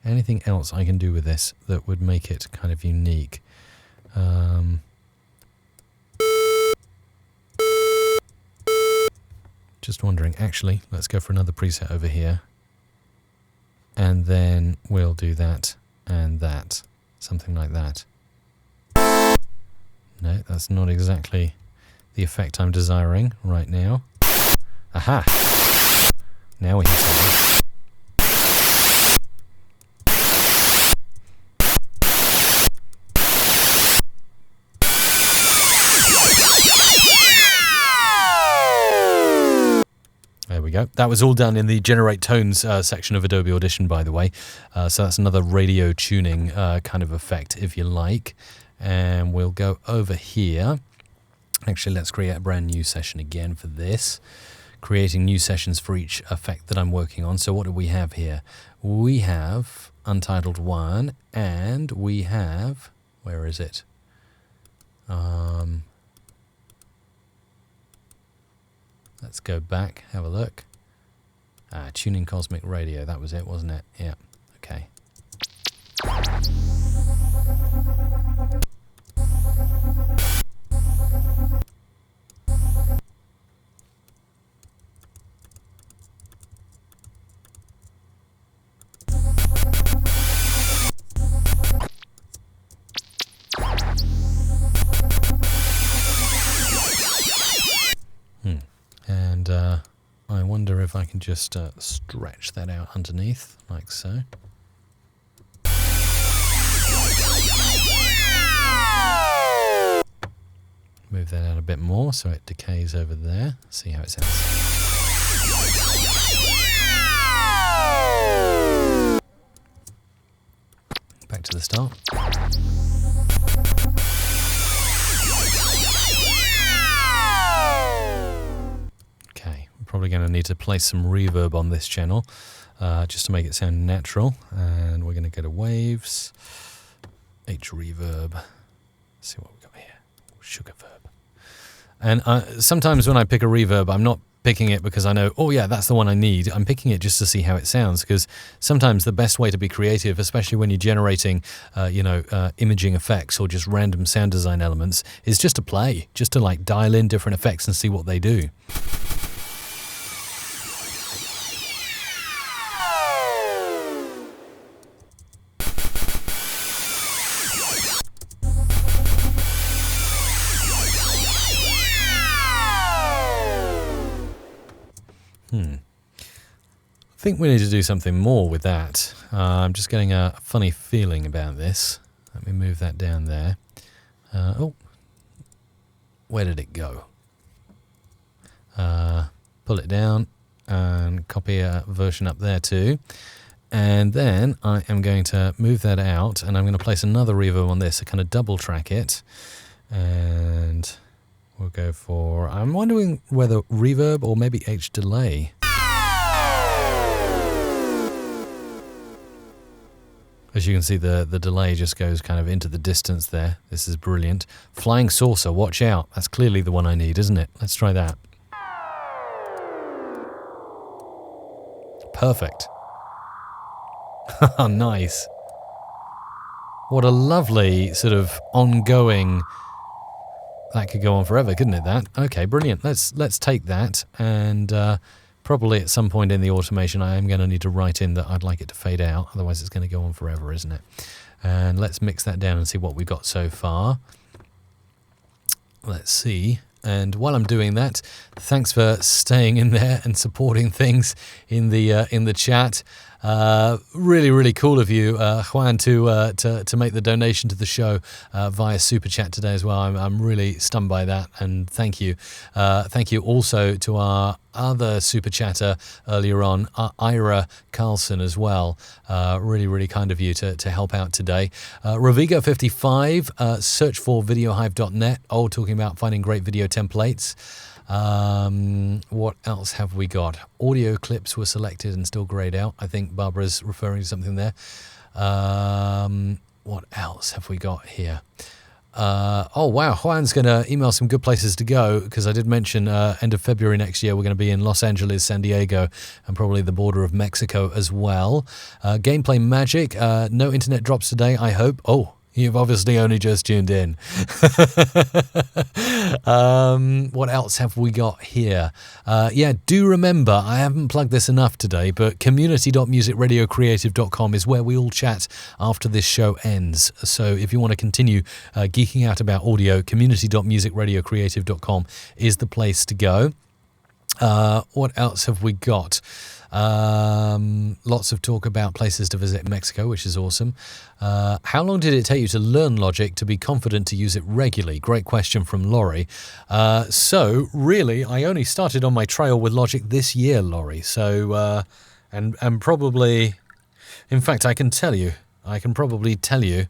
anything else I can do with this that would make it kind of unique? Just wondering, actually, let's go for another preset over here. And then we'll do that and that. Something like that. No, that's not exactly the effect I'm desiring right now. Aha! Now we can see. There we go. That was all done in the Generate Tones section of Adobe Audition, by the way. So that's another radio tuning kind of effect, if you like. And we'll go over here. Actually, let's create a brand new session again for this. Creating new sessions for each effect that I'm working on. So what do we have here? We have Untitled 1, and we have... Where is it? Let's go back, have a look. Tuning Cosmic Radio, that was it, wasn't it? Yeah, okay. And I wonder if I can just stretch that out underneath, like so. Move that out a bit more so it decays over there. See how it sounds. Back to the start. Probably going to need to place some reverb on this channel just to make it sound natural. And we're going to go to waves, H reverb. Let's see what we've got here. Sugar verb. And sometimes when I pick a reverb, I'm not picking it because I know, oh yeah, that's the one I need. I'm picking it just to see how it sounds, because sometimes the best way to be creative, especially when you're generating, imaging effects or just random sound design elements, is just to play, just to like dial in different effects and see what they do. I think we need to do something more with that. I'm just getting a funny feeling about this. Let me move that down there. Where did it go? Pull it down and copy a version up there too. And then I am going to move that out, and I'm going to place another reverb on this, so kind of double track it. And we'll go for, I'm wondering whether reverb or maybe H delay. As you can see, the delay just goes kind of into the distance there. This is brilliant. Flying Saucer, watch out. That's clearly the one I need, isn't it? Let's try that. Perfect. Nice. What a lovely sort of ongoing... That could go on forever, couldn't it, that? Okay, brilliant. Let's take that, and probably at some point in the automation I am going to need to write in that I'd like it to fade out, otherwise it's going to go on forever, isn't it? And let's mix that down and see what we've got so far. Let's see. And while I'm doing that, thanks for staying in there and supporting things in the chat. Really, really cool of you, Juan, to make the donation to the show via Super Chat today as well. I'm really stunned by that, and thank you. Thank you also to our other Super Chatter earlier on, Ira Carlson as well. Really, really kind of you to help out today. Ravigo55, search for videohive.net. Talking about finding great video templates. What else have we got? Audio clips were selected and still grayed out. I think Barbara's referring to something there. What else have we got here? Oh wow, Juan's going to email some good places to go, because I did mention end of February next year we're going to be in Los Angeles, San Diego, and probably the border of Mexico as well. Gameplay Magic, no internet drops today, I hope. Oh, You've obviously only just tuned in. What else have we got here? Do remember, I haven't plugged this enough today, but community.musicradiocreative.com is where we all chat after this show ends. So if you want to continue geeking out about audio, community.musicradiocreative.com is the place to go. What else have we got? Lots of talk about places to visit in Mexico, which is awesome. How long did it take you to learn Logic to be confident to use it regularly? Great question from Laurie. So really, I only started on my trail with Logic this year, Laurie. So, and probably, in fact, I can probably tell you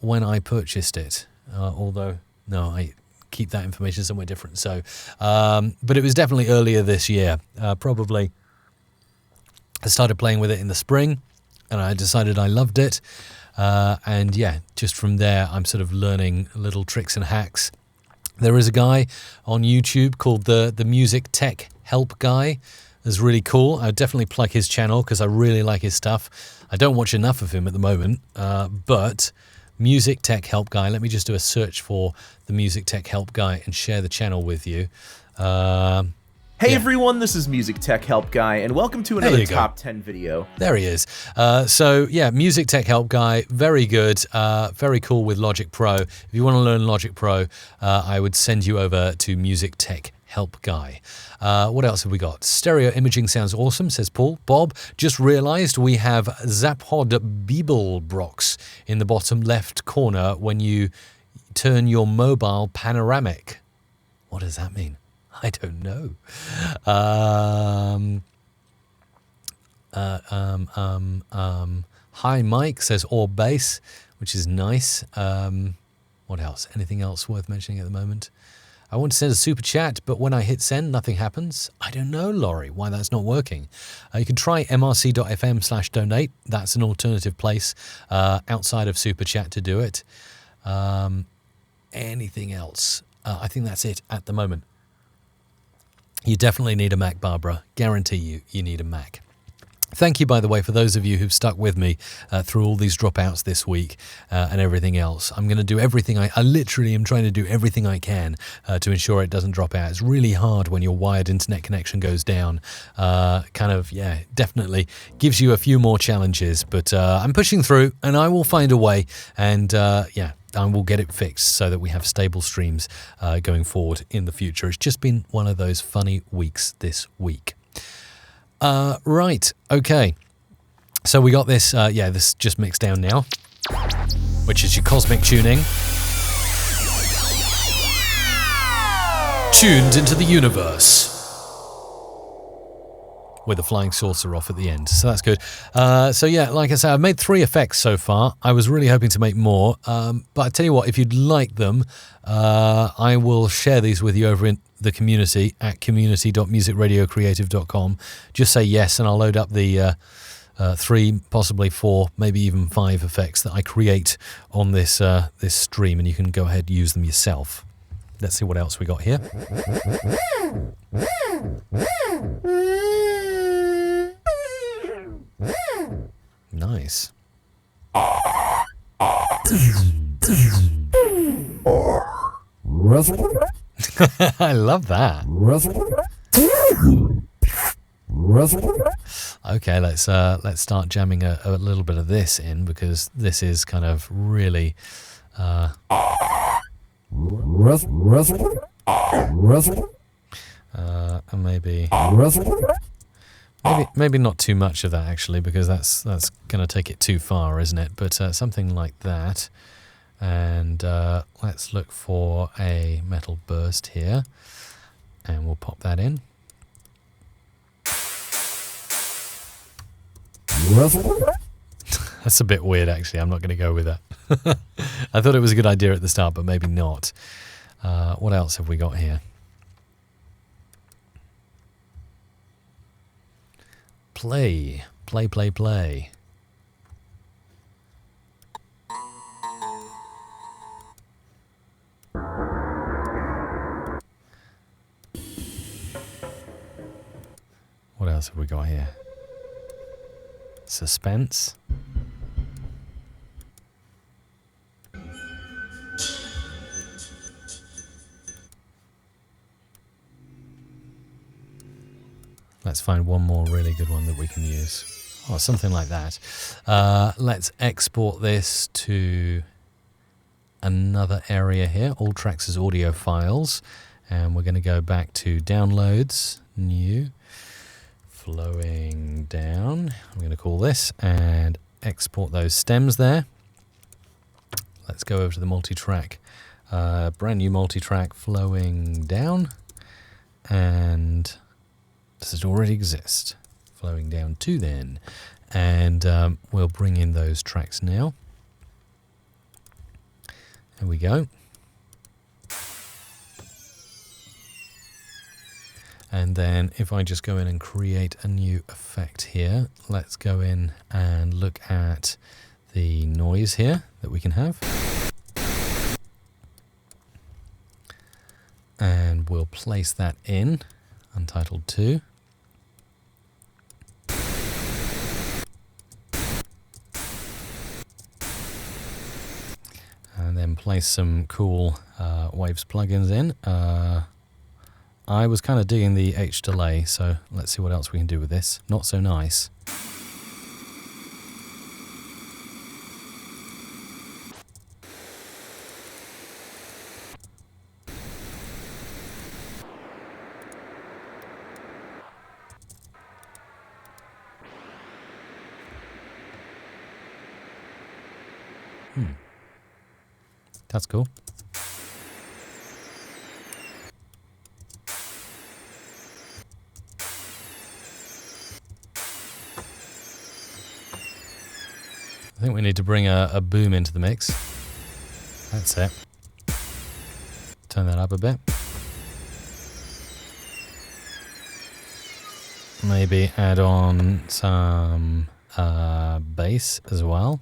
when I purchased it. Although, no, I keep that information somewhere different. So, but it was definitely earlier this year, probably. I started playing with it in the spring and I decided I loved it. And yeah, just from there, I'm sort of learning little tricks and hacks. There is a guy on YouTube called the Music Tech Help Guy. It's really cool. I would definitely plug his channel because I really like his stuff. I don't watch enough of him at the moment, but Music Tech Help Guy. Let me just do a search for the Music Tech Help Guy and share the channel with you. Hey everyone, this is Music Tech Help Guy, and welcome to another Top 10 video. There he is. So yeah, Music Tech Help Guy, very good, very cool with Logic Pro. If you want to learn Logic Pro, I would send you over to Music Tech Help Guy. What else have we got? Stereo imaging sounds awesome, says Paul. Bob, just realized we have Zaphod Bibelbrox in the bottom left corner when you turn your mobile panoramic. What does that mean? I don't know. Hi Mike, says or bass, which is nice. What else? Anything else worth mentioning at the moment? I want to send a super chat, but when I hit send, nothing happens. I don't know, Laurie, why that's not working. You can try mrc.fm/donate. That's an alternative place outside of super chat to do it. Anything else? I think that's it at the moment. You definitely need a Mac, Barbara. Guarantee you need a Mac. Thank you, by the way, for those of you who've stuck with me through all these dropouts this week and everything else. I'm going to do everything. I literally am trying to do everything I can to ensure it doesn't drop out. It's really hard when your wired internet connection goes down. Definitely gives you a few more challenges. But I'm pushing through and I will find a way. And and we'll get it fixed so that we have stable streams going forward in the future. It's just been one of those funny weeks this week. Right, okay. So we got this, this just mixed down now, which is your cosmic tuning. Tuned into the universe. With a flying saucer off at the end. So that's good. Like I said, I've made 3 effects so far. I was really hoping to make more. But I tell you what, if you'd like them, I will share these with you over in the community at community.musicradiocreative.com. Just say yes and I'll load up the 3, possibly 4, maybe even 5 effects that I create on this stream, and you can go ahead and use them yourself. Let's see what else we got here. Nice. I love that. Okay, let's start jamming a little bit of this in, because this is kind of really maybe not too much of that actually, because that's going to take it too far, isn't it? But something like that. And let's look for a metal burst here, and we'll pop that in. That's a bit weird actually. I'm not going to go with that. I thought it was a good idea at the start, but maybe not. What else have we got here? Play. What else have we got here? Suspense. Let's find one more really good one that we can use. Or something like that. Let's export this to another area here, all tracks as audio files. And we're going to go back to downloads, new, flowing down. I'm going to call this and export those stems there. Let's go over to the multi-track, brand new multi-track, flowing down. And does it already exist? Flowing down to then. And we'll bring in those tracks now. There we go. And then if I just go in and create a new effect here, let's go in and look at the noise here that we can have. And we'll place that in Untitled 2. And then place some cool Waves plugins in. I was kind of digging the H delay, so let's see what else we can do with this. Not so nice. That's cool. I think we need to bring a boom into the mix. That's it. Turn that up a bit. Maybe add on some bass as well.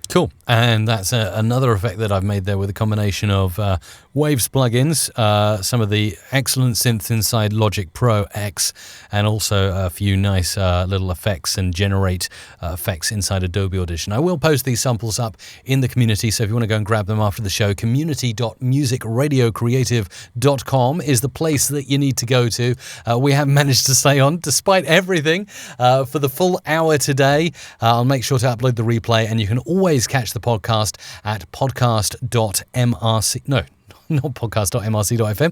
Cool, and that's another effect that I've made there with a combination of Waves plugins, some of the excellent synths inside Logic Pro X, and also a few nice little effects and generate effects inside Adobe Audition. I will post these samples up in the community, so if you want to go and grab them after the show, community.musicradiocreative.com is the place that you need to go to. We have managed to stay on, despite everything, for the full hour today. I'll make sure to upload the replay, and you can always catch the podcast at podcast.mrc. No, not podcast.mrc.fm,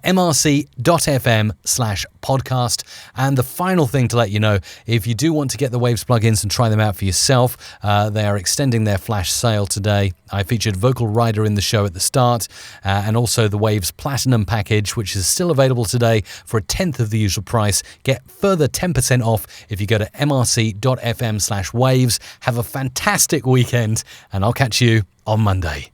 mrc.fm/podcast. And the final thing to let you know, if you do want to get the Waves plugins and try them out for yourself, they are extending their flash sale today. I featured Vocal Rider in the show at the start, and also the Waves Platinum package, which is still available today for a tenth of the usual price. Get further 10% off if you go to mrc.fm/waves. Have a fantastic weekend, and I'll catch you on Monday.